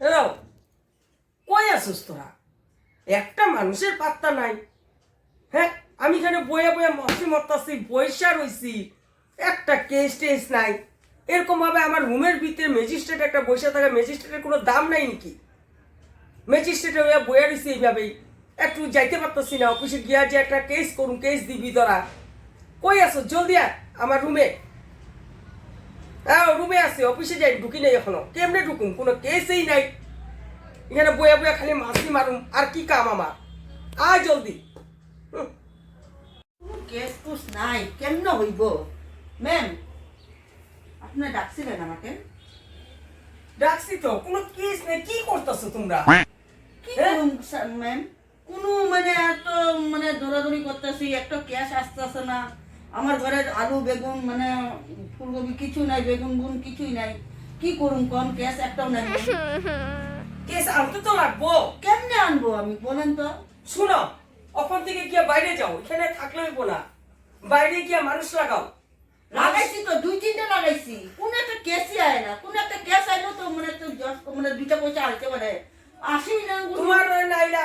Hello, কই আসিস তোরা? একটা মানুষের পাত্তা নাই। হ্যাঁ, আমি এখানে বয়ে বয়ে মশি মরতাছি, বৈশা রইছি, একটা কেস টেস নাই। এরকম ভাবে আমার রুমের ভিতরে ম্যাজিস্ট্রেট একটা বৈশা থাকে, ম্যাজিস্ট্রেটের কোনো দাম নাই নাকি? ম্যাজিস্ট্রেটে হইয়া বইয়া রইছি এইভাবেই, একটু যাইতে পারতাছি না অফিসে গিয়া যে একটা কেস করুন, কেস দিবি তোরা। কই আসো? জলদি আয় আমার রুমে। হ্যাঁ, রুমে আছে, অফিসে যাই, ঢুকি নাই এখনো। কেমনে ঢুকুন? কোনো কেসই নাই। এখানে বইয়া বইয়া খালি মাছি মারুম, আর কি কাম আমার? আয় জলদি। কেস কুস নাই, কেমন হইব? ম্যাম, আপনি ডাকছিলেন আমাকে? ডাকছি তো, কোনো কেস নেই। কি করতেছো তোমরা? কি হ্যাঁ? করুন ম্যাম? কোনো মানে এত মানে দৌড়াদৌড়ি করতেছি, একটা ক্যাশ আসতেছে না। আমার ঘরে আলু বেগুন মানে ফুলকপি কিছু নাই, বেগুন বুন কিছুই নাই। কি করুন কম, ক্যাশ একটাও নাই। কেস আনতে তো লাগবো। কেমনে আনবো আমি বলেন তো? শুনো, ওখান থেকে গিয়ে বাইরে যাও, এখানে থাকলে হইব না। বাইরে গিয়ে মানুষ লাগাও। লাগাইছি তো, 2-3টা লাগাইছি, কোন একটা কেসই আয় না। কোন একটা ক্যাশ আইলো তো মানে তো মানে 2টা পয়সা আনতে পারে, আসেই না। তোমার নাইলে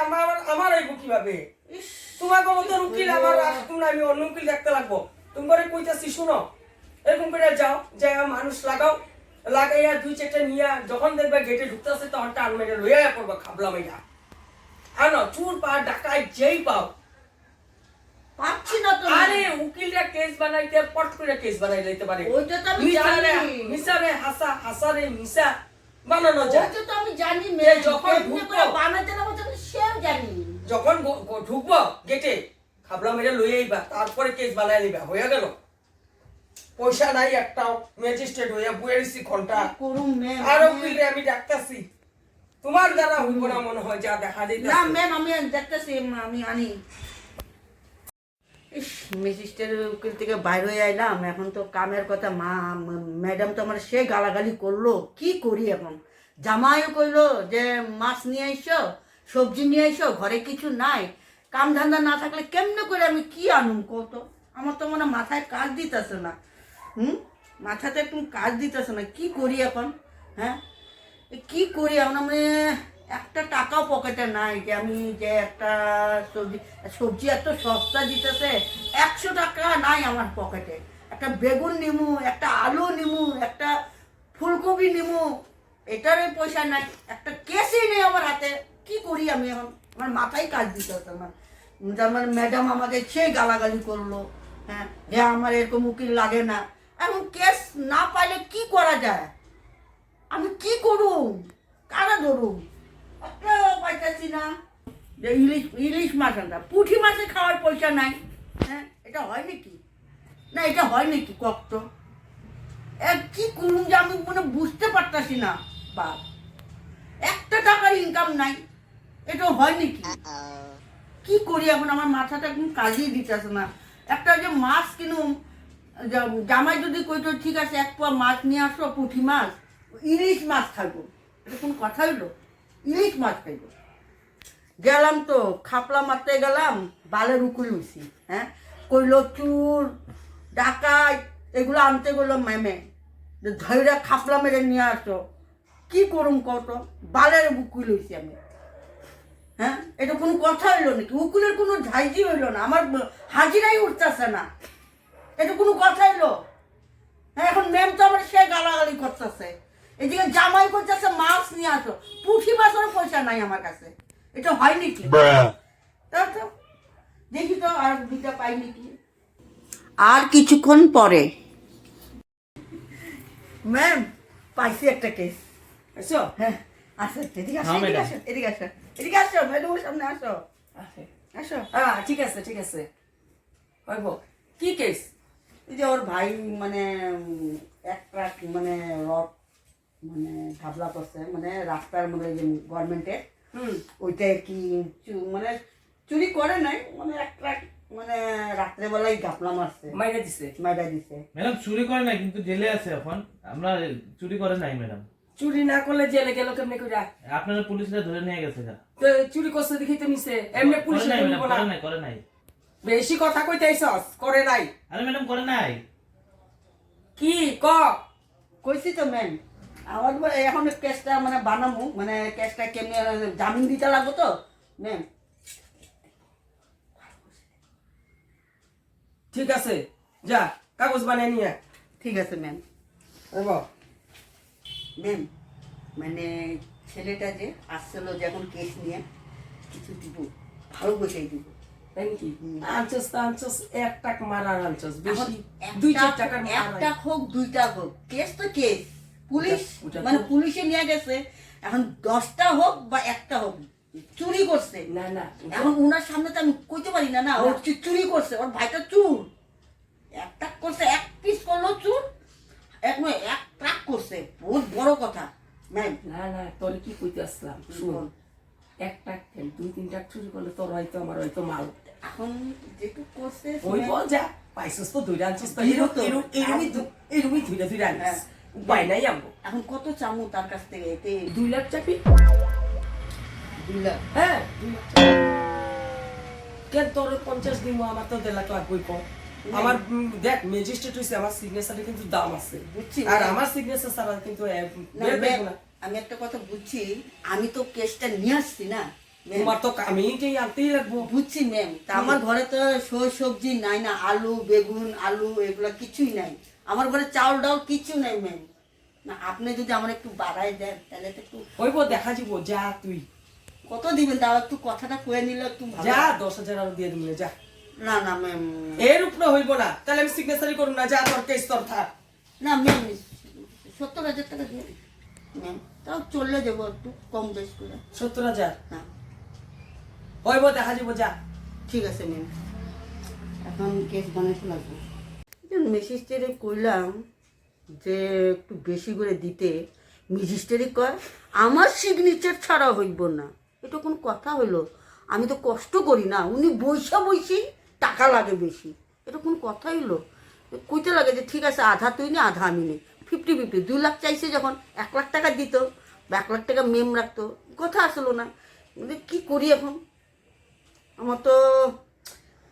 আমার হইব কিভাবে? ইস, তোমার মতো উকিল আমার রাখতুম না, আমি অন্য উকিল দেখতে লাগবো। তুমি করে কইতাছি, শুনো, এরকম করে যাও, যাই মানুষ লাগাও, লাগাইয়া 2-4টা নিয়া যখন দেখবে গেটে ঢুকতেছে তখন টান মেরে লইয়া পড়বা, খাবলা মাইয়া। আনো, চুর পা ডাকাই যেই পাও। পাচ্ছি না তো। আরে উকিলরা কেস বানাইতে পট করে কেস বানাই লইতে পারে। ওইটা তো আমি জানি। মিসারে হাসারে মিসা বানানো যায়। ওইটা তো আমি জানি এ যখন কেমনে ঢুকবো, করে বানাতে না বলতে সেও জানি। যখন ঢুকবো গেটে খাবলা মেরে লইয়া আইবা, তারপরে কেস বানাই নিবা, হয়ে গেল। পয়সা নাই একটাও, ম্যাজিস্ট্রেট হইয়া বইয়ে দিছি ঘন্টা। করুম ম্যাম। আর উকিলরে আমি ডাকতাছি, তোমার দ্বারা হইব না মনে হয়, যা দেখা না যাইতাছে। ম্যাম, আমি দেখতেছি, আমি আনি। ইস, ম্যাজিস্ট্রেটের উকিল থেকে বাইরে হয়ে আইলাম, এখন তো কামের কথা। ম্যাডাম তো আমার সে গালাগালি করলো, কি করি এখন? জামাইও কইলো যে মাছ নিয়ে আইসো, সবজি নিয়ে আইসো, ঘরে কিছু নাই। কাম ধান্দা না থাকলে কেমনে করে আমি কি আনুম কত? আমার তো মনে হয় মাথায় কাজ দিতেছে না। মাথাতে একটু কাজ দিতেছে না, কি করি এখন? হ্যাঁ, কি করি এখন? মানে একটা টাকাও পকেটে নাই যে আমি যে একটা সবজি সবজি এত সস্তা দিতেছে, 100 টাকা নাই আমার পকেটে। একটা বেগুন নিমু, একটা আলু নিমু, একটা ফুলকপি নিমু, এটারই পয়সা নাই। একটা কেসই নেই আমার হাতে। কি করি আমি এখন? আমার মাথায় কাজ দিতেছে না। যেমন ম্যাডাম আমাকে সেই গালাগালি করলো, হ্যাঁ, যে আমার এরকম উকিল লাগে না। এখন কেস না পাইলে কি করা যায়? আমি কি করুম? কারা ধরুম? একটাও পাইতেছি না। যে ইলিশ মাছ আনটা, পুঁটি মাছে খাওয়ার পয়সা নাই। হ্যাঁ, এটা হয় নাকি? না, এটা হয় নাকি কত? কি করুম যে আমি মানে বুঝতে পারতাছি না। বাপ, একটা টাকার ইনকাম নাই, এটা হয় নাকি? কি করি এখন? আমার মাথাটা একদম কাজই দিতেছে না। একটা যে মাছ কিনুম, জামাই যদি কইতো ঠিক আছে 1 পোয়া মাছ নিয়ে আসো, পুঁটি মাছ, ইলিশ মাছ খাইবো, এটা কোন কথা হইলো? ইলিশ মাছ খাইবো। গেলাম তো খাপলা মারতে গেলাম, বালের উকুল হইছি। হ্যাঁ, কইলো চুর ডাকাই এগুলো আনতে গেলো ম্যামে, ধৈরা খাপলা মেরে নিয়ে আসো। কি করুম কত? বালের উকুল হইছি আমি। হ্যাঁ, এটা কোনো কথা হইলো নাকি? উকুলের কোনো ঝাইজি হইলো না, আমার হাজিরাই উঠতেছে না। এটা কোনো কথা হইলো? হ্যাঁ, এখন ম্যাম তো আমার সে গালাগালি করতেছে, এদিকে জামাই করতেছে মাছ নিয়ে আসো, পুঁটি মাছের পয়সা নাই আমার কাছে। এটা হয় নাকি? তাই তো, দেখি তো আর 2টা পাই নাকি। আর কিছুক্ষণ পরে ম্যাম পাইছি একটা কেস। আচ্ছা, হ্যাঁ, আসো, এদিকে আসো, হ্যাঁ, এদিকে ম্যাডাম। আসো, এদিকে আসো, এদিকে আসো, ম্যাডামের সামনে আসো, আসো। হ্যাঁ, ঠিক আছে ঠিক আছে, হইব। কি কেস? এই যে ওর ভাই মানে এক ট্রাক মানে রড মানে ঘাবলা করছে, মানে রাস্তার মধ্যে যে গভর্নমেন্টের ওইটা কি মানে চুরি করে নাই, মানে এক ট্রাক মানে রাত্রেবেলায় ঘাপলা মারছে, মাইনে দিছে? মাইরা দিছে। ম্যাডাম চুরি করে নাই, কিন্তু জেলে আছে এখন। আমরা চুরি করে নাই ম্যাডাম। চুরি না করলে জেলে গেল কেমনে কইরা? আপনারা পুলিশরা ধরে নিয়ে গেছে গা। তো চুরি করছে দেখি তো নিছে, এমনি পুলিশ করে নাই ম্যাডাম, বলা। করে নাই, করে নাই। বেশি কথা কইতে আইছস, করে নাই। আরে ম্যাডাম করে নাই। কি ক? কইছি তো ম্যাম। আমার এখন কেসটা মানে বানাবো, মানে কেসটা কেমনি জামিন দিতে লাগবো তো ম্যাম। ঠিক আছে, যা কাগজ বানিয়ে নিয়ে আয়। ঠিক আছে ম্যাম। এবার ম্যাম মানে ছেলেটা যে আসছিল যে এখন কেস নিয়ে কিছু দিব, ভালো বসেই দিব। তাই নাকি? আনছস তো আনছস, 1 টাকা মারার আনছস, এখন বেশি 2-4 টাকার একটা হোক দুইটা হোক, কেস তো কেস। পুলিশ ওটা তো- মানে পুলিশে নিয়ে গেছে, এখন 10টা হোক বা একটা হোক, চুরি করছে। না না, এখন উনার সামনে তো আমি কইতে পারি না, না ও চুরি করছে, ওর ভাইটা চুর। একটা করছে, এক পিস করলো চুর, এক নয় এক ট্রাক করছে, বহুত বড় কথা ম্যাম। না না, তোর কি কইতে আসলাম শুন, 1 টাকা কেন 2-3 টাকা চুরি করলে তোর হয়তো আমার হয়তো মাল এখন যেটু করছে ওই বল, যা পাইছস তো দুইটা আনছস তো, দিলো তো। এরকমই ধুইরা আনিস, উপায় নাই আমগো। এখন কত চামু তার কাছ থেকে? এতে 2 লাখ চাপি, 2 লাখ। হ্যাঁ 2 লাখ চাপি। কেন তোর 50 দিব, আমার তো 1.5 লাখ লাগবই কম। আমার দেখ ম্যাজিস্ট্রেট হইছে, আমার সিগনেচারে কিন্তু দাম আছে, বুঝছি। আর আমার সিগনেচার ছাড়া কিন্তু না, বের দেখবো না। আমি একটা কথা বুঝছি, আমি তো কেসটা নিয়ে আসছি না ম্যাম। তোমার তো কামিটাই আনতেই লাগবো। বুঝছি ম্যাম, তা আমার ঘরে তো সবজি নাই না, আলু বেগুন আলু এগুলা কিছুই নাই, আমার ঘরে চাউল ডাল কিছু নাই ম্যাম। না আপনি যদি আমার একটু বাড়ায় দেন তাহলে তো একটু। হইব, দেখা যাব, যা তুই কত দিবেন তাও একটু কথাটা কয়ে নিলে একটু ভালো যা, হয়। 10,000 আরো দিয়ে দিবি, যা। না না ম্যাম, এর উপরে হইব না, তাহলে আমি সিগনেচারই করব না, যা তোর কেস তোর থাক। না ম্যাম 70,000 টাকা দিয়ে দিন। ম্যাম তাও চলে যাবো একটু কম বেশ করে। 70,000 হ্যাঁ হইব, দেখা যাব, যা। ঠিক আছে ম্যাম, এখন কেস বানাইতে লাগবে। ম্যাজিস্ট্রেটে কইলাম যে একটু বেশি করে দিতে, ম্যাজিস্ট্রেট কয় আমার সিগনেচার ছাড়া হইব না। এটা কোনো কথা হইলো? আমি তো কষ্ট করি না, উনি বইসি টাকা লাগে বেশি, এটা কোনো কথা হইলো? কইতে লাগে যে ঠিক আছে আধা তুই নে আধা আমি নেই, 50-50। 2 লাখ চাইছে যখন 1 লাখ টাকা দিত বা 1 লাখ টাকা মেম রাখতো, কথা আসলো না। মানে কি করি এখন? আমার তো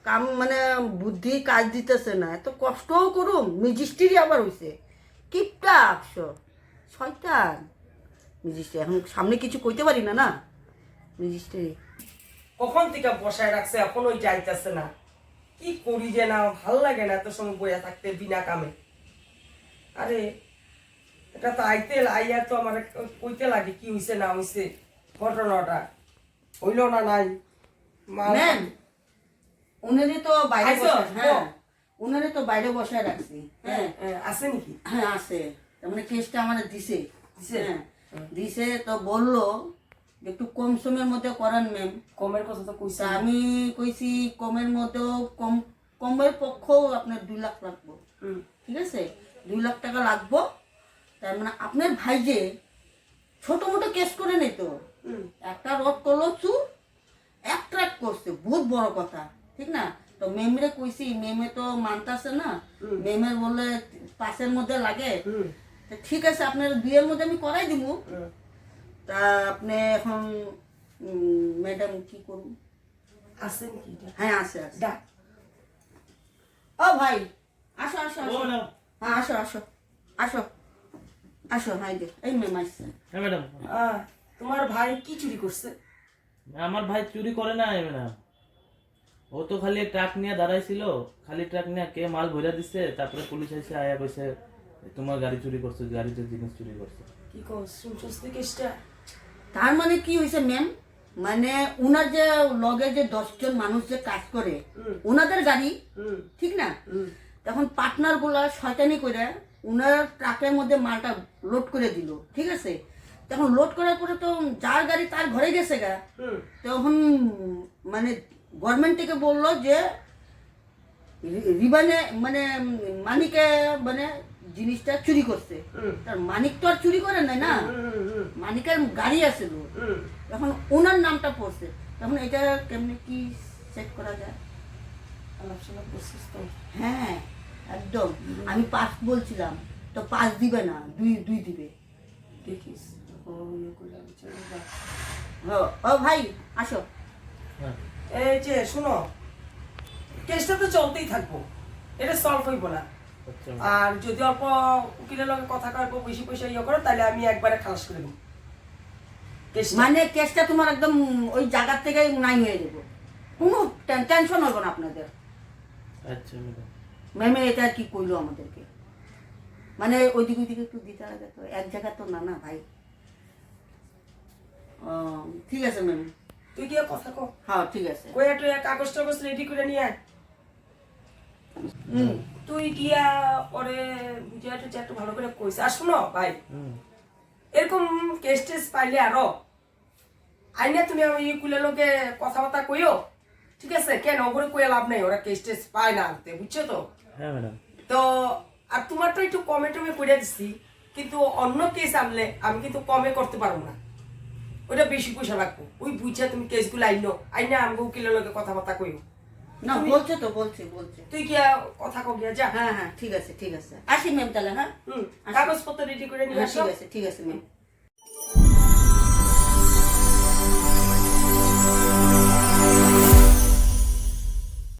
কাম মানে বুদ্ধি কাজ দিতেছে না, এত কষ্টও করুম, ম্যাজিস্ট্রেটই আবার হইছে কিপটা 100 শয়তান ম্যাজিস্ট্রেট। এখন সামনে কিছু কইতে পারি না, না ম্যাজিস্ট্রেট। কখন থেকে বসায় রাখছে, এখন ওই যাইতেছে না, কি করি যে না, ভাল লাগে না এত সময় বইয়া থাকতে বিনা কামে। আরে এটা তো আইয়া তো আমার কইতে লাগে কি হইছে না হইছে, ঘটনাটা হইল না নাই। ম্যাম উনারে তো বাইরে আইসো? বসে, হ্যাঁ উনারে তো বাইরে বসায় রাখছি। হ্যাঁ আছে নাকি? হ্যাঁ আছে, তার মানে কেসটা আমার দিছে। দিছে? হ্যাঁ দিছে, তো বললো যে একটু কম সময়ের মধ্যে করান ম্যাম। কমের কথা তো কইছে, তা আমি কইছি কমের মধ্যেও কমের পক্ষেও আপনার 2 লাখ লাগবো। ঠিক আছে 2 লাখ টাকা লাগবো। তার মানে আপনার ভাই যে ছোট মোটো কেস করে নেই তো, একটা রড করলো চুর, 1 ট্রাক করছে, বহুত বড় কথা, ঠিক না? তো মেমরে কইছি, মেমে তো মানতাছে না, মেমের বললে 5-এর মধ্যে লাগে। তা ঠিক আছে আপনার 2-এর মধ্যে আমি করাই দিব। তা আপনি এখন ম্যাডাম কি করুন? আছে নাকি এটা? হ্যাঁ আছে আছে। ডাক। ও ভাই আসো আসো ও আসো। ম্যাডাম। হ্যাঁ আসো আসো আসো আসো। হ্যাঁ দে এই ম্যাম আসছে। হ্যাঁ ম্যাডাম, তোমার ভাই কি চুরি করছে? আমার ভাই চুরি করে না ম্যাডাম, ও তো খালি ট্রাক নিয়ে দাঁড়াইছিল, খালি ট্রাক নিয়ে কে মাল ভরে দিচ্ছে, তারপরে পুলিশ এসে আয়া কইছে তোমার গাড়ি চুরি করছে, গাড়িতে জিনিস চুরি করছে। কি কর শুনছস তো কেসটা? তার মানে কি হয়েছে ম্যাম, মানে উনার যে লগে যে 10 জন মানুষ যে কাজ করে, উনাদের গাড়ি, ঠিক না? তখন পার্টনার গুলা শয়তানি করে উনার ট্রাকের মধ্যে মালটা লোড করে দিল, ঠিক আছে? তখন লোড করার পরে তো যার গাড়ি তার ঘরে গেছে গা, তখন মানে গভর্নমেন্ট থেকে বললো যে রিবানে মানে মানিকে মানে জিনিসটা চুরি করছে। তার মানিক তো আর চুরি করে নাই না, মানিকের গাড়ি আছিল, এখন ওনার নামটা পড়ছে, তখন এটা কেমনে কি চেক করা যায়? আলোচনা করছিস তো? হ্যাঁ একদম, আমি 5 বলছিলাম, তো 5 দিবে না, 2 দিবে। দেখিস ও ইয়ে করে আলোচনা কর। ও ভাই আসো। হ্যাঁ এই যে শুনো, কেসটা তো চলতেই থাকবো, এটা সলভ হইব না। আচ্ছা আর যদি অল্প উকিলের লগে কথা কয় বেশি পয়সা ইয়ে করো তাহলে আমি একবারে খালাস করে দেবো কেসটা। মানে কেসটা তোমার একদম ওই জায়গার থেকে নাই হয়ে যাবো, কোনো টেনশন হবো না আপনাদের। আচ্ছা ম্যাডাম। ম্যামে এটা কি করলো আমাদেরকে, মানে ওইদিকে ওইদিকে একটু দিতে লাগে তো, এক জায়গা তো না না ভাই। ও, ঠিক আছে ম্যাম। তুই কি কথা কো হ্যাঁ ঠিক আছে। কই একটু কাগজ টাগজ রেডি করে নিয়ে আয়। তুই গিয়া পরে বুঝিয়া টুঝিয়া একটু ভালো করে কইস। আর শুনো ভাই, এরকম কেস টেস পাইলে আরো আইনে তুমি ওই কুলে লোকে কথাবার্তা কইও, ঠিক আছে? কেন ওপরে কইয়া লাভ নেই, ওরা কেস টেস পায় না আনতে, বুঝছো তো? হ্যাঁ ম্যাডাম। তো আর তোমার তো একটু কমে টমে করে দিচ্ছি, কিন্তু অন্য কেস আনলে আমি কিন্তু কমে করতে পারবো না, ওইটা বেশি পয়সা লাগবো। ওই বুঝছা তুমি কেসগুলো আইনা আমাকে উকিলের লোকে কথাবার্তা কইও। না বলছে তো, বলছে। তুই কি কথা কো গিয়া যা। হ্যাঁ হ্যাঁ ঠিক আছে ঠিক আছে, আসি ম্যাম তাহলে। হ্যাঁ কাগজপত্র রেডি করে নিয়ে হ্যাঁ আসো। ঠিক আছে ম্যাম।